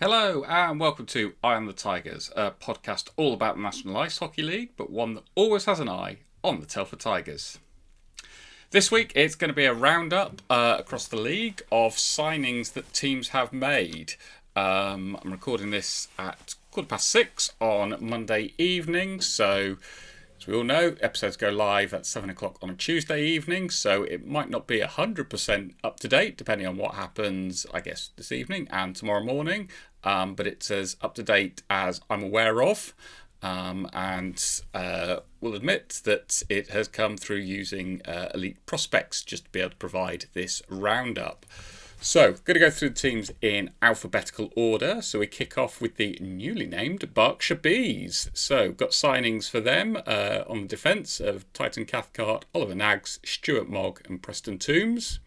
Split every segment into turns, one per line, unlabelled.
Hello and welcome to IOnTheTigers, a podcast all about the National Ice Hockey League, but one that always has an eye on the Telford Tigers. This week it's going to be a roundup across the league of signings that teams have made. I'm recording this at 6:15 on Monday evening, so as we all know, episodes go live at 7 o'clock on a Tuesday evening, so it might not be 100% up to date, depending on what happens, I guess, this evening and tomorrow morning. But it's as up to date as I'm aware of, and will admit that it has come through using Elite Prospects just to be able to provide this roundup. So, going to go through the teams in alphabetical order. So we kick off with the newly named Berkshire Bees. So, got signings for them on the defence of Titan Cathcart, Oliver Nags, Stuart Mogg and Preston Toombs.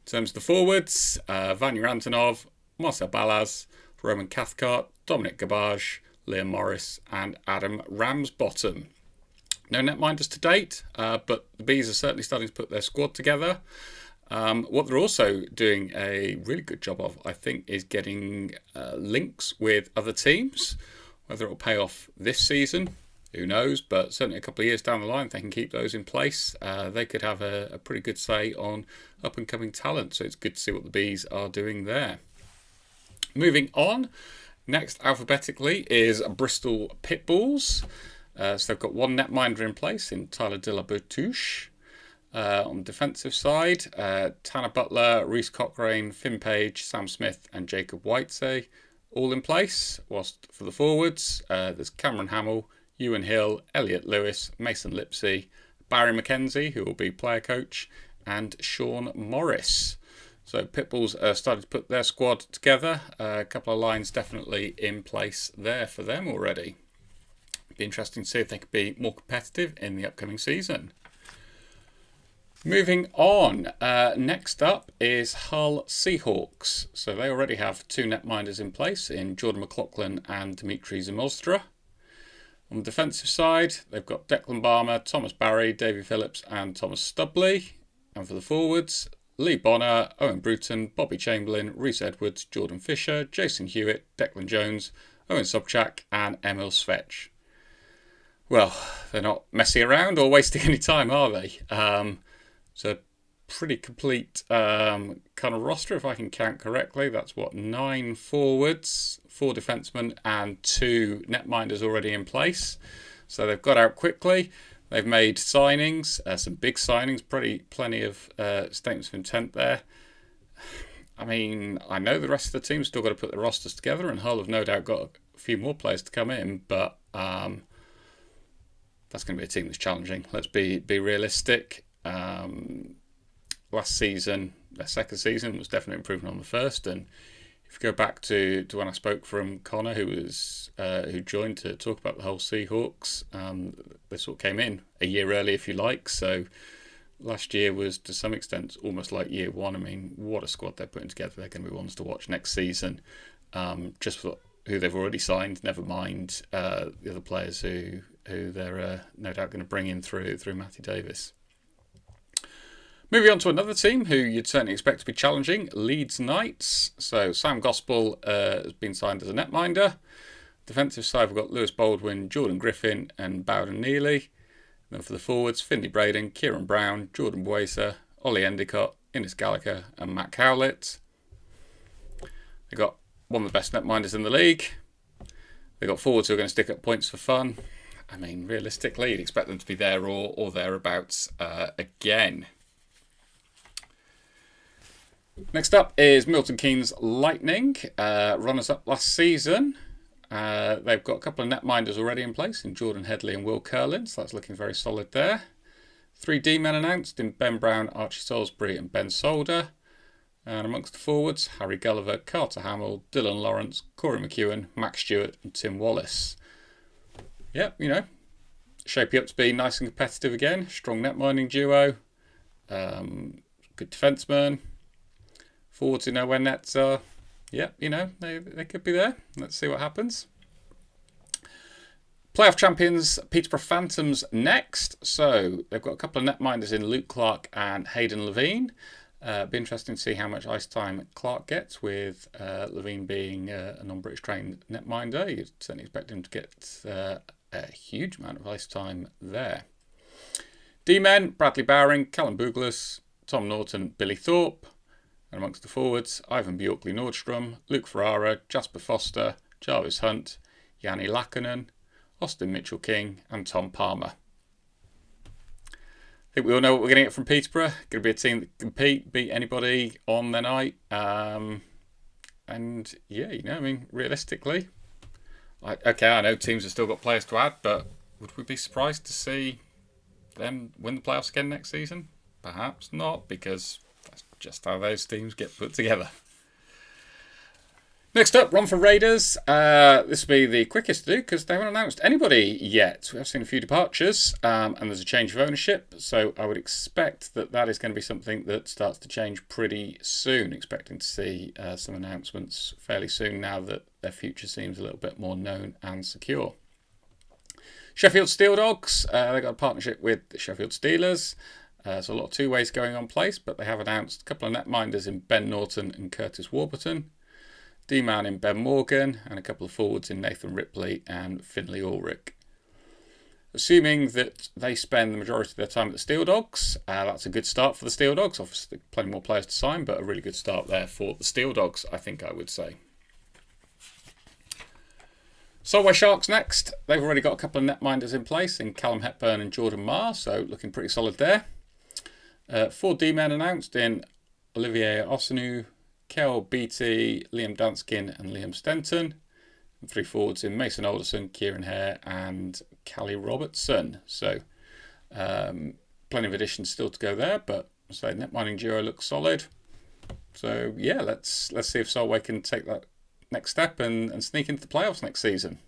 In terms of the forwards, Vanya Antonov, Marcel Balaz, Roman Cathcart, Dominic Gabage, Liam Morris and Adam Ramsbottom. No netminders to date, but the Bees are certainly starting to put their squad together. What they're also doing a really good job of, I think, is getting links with other teams. Whether it will pay off this season, who knows, but certainly a couple of years down the line, if they can keep those in place, they could have a pretty good say on up-and-coming talent. So it's good to see what the Bees are doing there. Moving on, next alphabetically is Bristol Pitbulls. So they've got one netminder in place in Tyler de la Bertouche. On the defensive side, Tanner Butler, Reece Cochrane, Finn Page, Sam Smith and Jacob Whitesay all in place. Whilst for the forwards, there's Cameron Hamill, Ewan Hill, Elliot Lewis, Mason Lipsey, Barry McKenzie, who will be player coach, and Sean Morris. So Pitbulls started to put their squad together. A couple of lines definitely in place there for them already. It'd be interesting to see if they could be more competitive in the upcoming season. Moving on, next up is Hull Seahawks. So they already have two netminders in place in Jordan McLaughlin and Dimitri Zamolstra. On the defensive side, they've got Declan Barmer, Thomas Barry, Davy Phillips and Thomas Stubley. And for the forwards, Lee Bonner, Owen Bruton, Bobby Chamberlain, Rhys Edwards, Jordan Fisher, Jason Hewitt, Declan Jones, Owen Sobchak and Emil Svech. Well, they're not messing around or wasting any time, are they? It's a pretty complete kind of roster, if I can count correctly. That's 9 forwards, 4 defensemen and 2 netminders already in place. So they've got out quickly. They've made signings, some big signings, plenty of statements of intent there. I mean, I know the rest of the team's still got to put their rosters together, and Hull have no doubt got a few more players to come in, but that's going to be a team that's challenging. Let's be realistic. Last season, their second season was definitely improving on the first, and if you go back to when I spoke from Connor, who joined to talk about the whole Seahawks, they sort of came in a year early, if you like. So last year was to some extent almost like year one. I mean, what a squad they're putting together. They're going to be ones to watch next season. Just for who they've already signed, never mind the other players who they're no doubt going to bring in through Matty Davis. Moving on to another team who you'd certainly expect to be challenging, Leeds Knights. So Sam Gospel has been signed as a netminder. Defensive side, we've got Lewis Baldwin, Jordan Griffin and Bowden Neely. Then for the forwards, Finley Braden, Kieran Brown, Jordan Buesa, Ollie Endicott, Innes Gallagher and Matt Cowlett. They've got one of the best netminders in the league. They've got forwards who are going to stick up points for fun. I mean, realistically, you'd expect them to be there or thereabouts again. Next up is Milton Keynes Lightning, runners-up last season. They've got a couple of netminders already in place in Jordan Headley and Will Curlin, so that's looking very solid there. 3 D-men announced in Ben Brown, Archie Salisbury and Ben Solder. And amongst the forwards, Harry Gulliver, Carter Hamill, Dylan Lawrence, Corey McEwen, Max Stewart and Tim Wallace. Yep, shaping up to be nice and competitive again. Strong netminding duo, good defenseman. Forwards who know where nets are. Yep, they could be there. Let's see what happens. Playoff champions Peterborough Phantoms next. So they've got a couple of netminders in Luke Clark and Hayden Levine. Be interesting to see how much ice time Clark gets, with Levine being a non-British trained netminder. You'd certainly expect him to get a huge amount of ice time there. D-men, Bradley Bowring, Callum Douglas, Tom Norton, Billy Thorpe. And amongst the forwards, Ivan Bjorkley-Nordstrom, Luke Ferrara, Jasper Foster, Jarvis Hunt, Yanni Lakkonen, Austin Mitchell-King and Tom Palmer. I think we all know what we're going to get from Peterborough. Going to be a team that can compete, beat anybody on their night. And yeah, realistically, I know teams have still got players to add, but would we be surprised to see them win the playoffs again next season? Perhaps not, because that's just how those teams get put together. Next up, Romford Raiders. This will be the quickest to do because they haven't announced anybody yet. We have seen a few departures and there's a change of ownership. So I would expect that is going to be something that starts to change pretty soon. Expecting to see some announcements fairly soon now that their future seems a little bit more known and secure. Sheffield Steel Dogs. They've got a partnership with the Sheffield Steelers. So a lot of two ways going on place, but they have announced a couple of netminders in Ben Norton and Curtis Warburton. D-man in Ben Morgan, and a couple of forwards in Nathan Ripley and Finlay Ulrich. Assuming that they spend the majority of their time at the Steel Dogs, that's a good start for the Steel Dogs. Obviously, plenty more players to sign, but a really good start there for the Steel Dogs, I think I would say. Solway Sharks next. They've already got a couple of netminders in place in Callum Hepburn and Jordan Marr, so looking pretty solid there. 4 D-men announced in Olivier Osenu, Kel Beattie, Liam Danskin and Liam Stenton. And 3 forwards in Mason Alderson, Kieran Hare and Callie Robertson. So plenty of additions still to go there, but so netminding duo looks solid. So yeah, let's see if Solway can take that next step and sneak into the playoffs next season.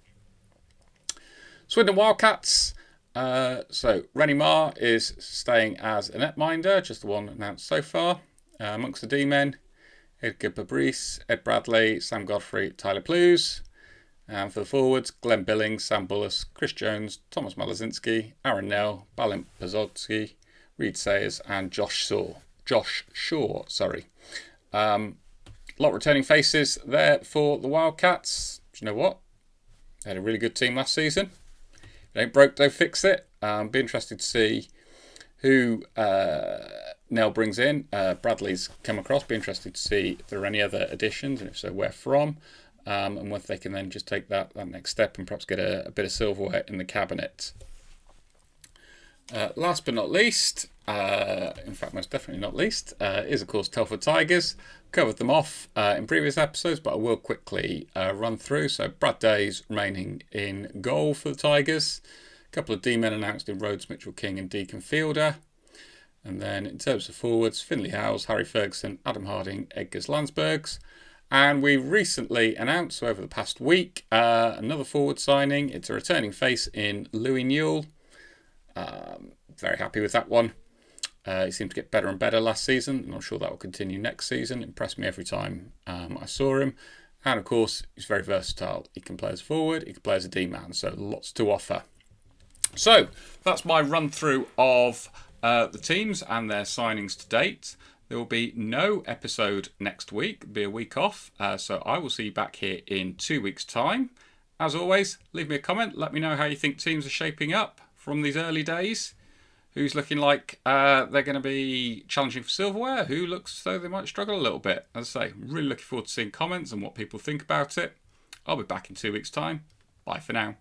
Swindon Wildcats. So Rennie Marr is staying as a netminder, just the one announced so far. Amongst the D-men, Edgar Fabrice, Ed Bradley, Sam Godfrey, Tyler Plews. And for the forwards, Glenn Billings, Sam Bullis, Chris Jones, Thomas Malazinski, Aaron Nell, Balint Pazodsky, Reed Sayers and Josh Shaw. A lot of returning faces there for the Wildcats. Do you know what? They had a really good team last season. If it ain't broke, don't fix it. Be interested to see who Nell brings in. Bradley's come across. Be interested to see if there are any other additions, and if so, where from, and whether they can then just take that next step and perhaps get a bit of silverware in the cabinet. Last but not least, in fact most definitely not least, is of course Telford Tigers. Covered them off in previous episodes, but I will quickly run through. So Brad Day's remaining in goal for the Tigers. A couple of D-men announced in Rhodes, Mitchell King and Deacon Fielder. And then in terms of forwards, Finlay Howes, Harry Ferguson, Adam Harding, Edgars Landsbergs. And we recently announced, so over the past week, another forward signing. It's a returning face in Louis Newell. Very happy with that one. He seemed to get better and better last season, and I'm sure that will continue next season. Impressed me every time I saw him. And of course, he's very versatile. He can play as forward, he can play as a D-man, so lots to offer. So that's my run through of the teams and their signings to date. There will be no episode next week. It'll be a week off. So I will see you back here in 2 weeks' time. As always, leave me a comment. Let me know how you think teams are shaping up from these early days. Who's looking like they're going to be challenging for silverware? Who looks as though they might struggle a little bit? As I say, really looking forward to seeing comments and what people think about it. I'll be back in 2 weeks' time. Bye for now.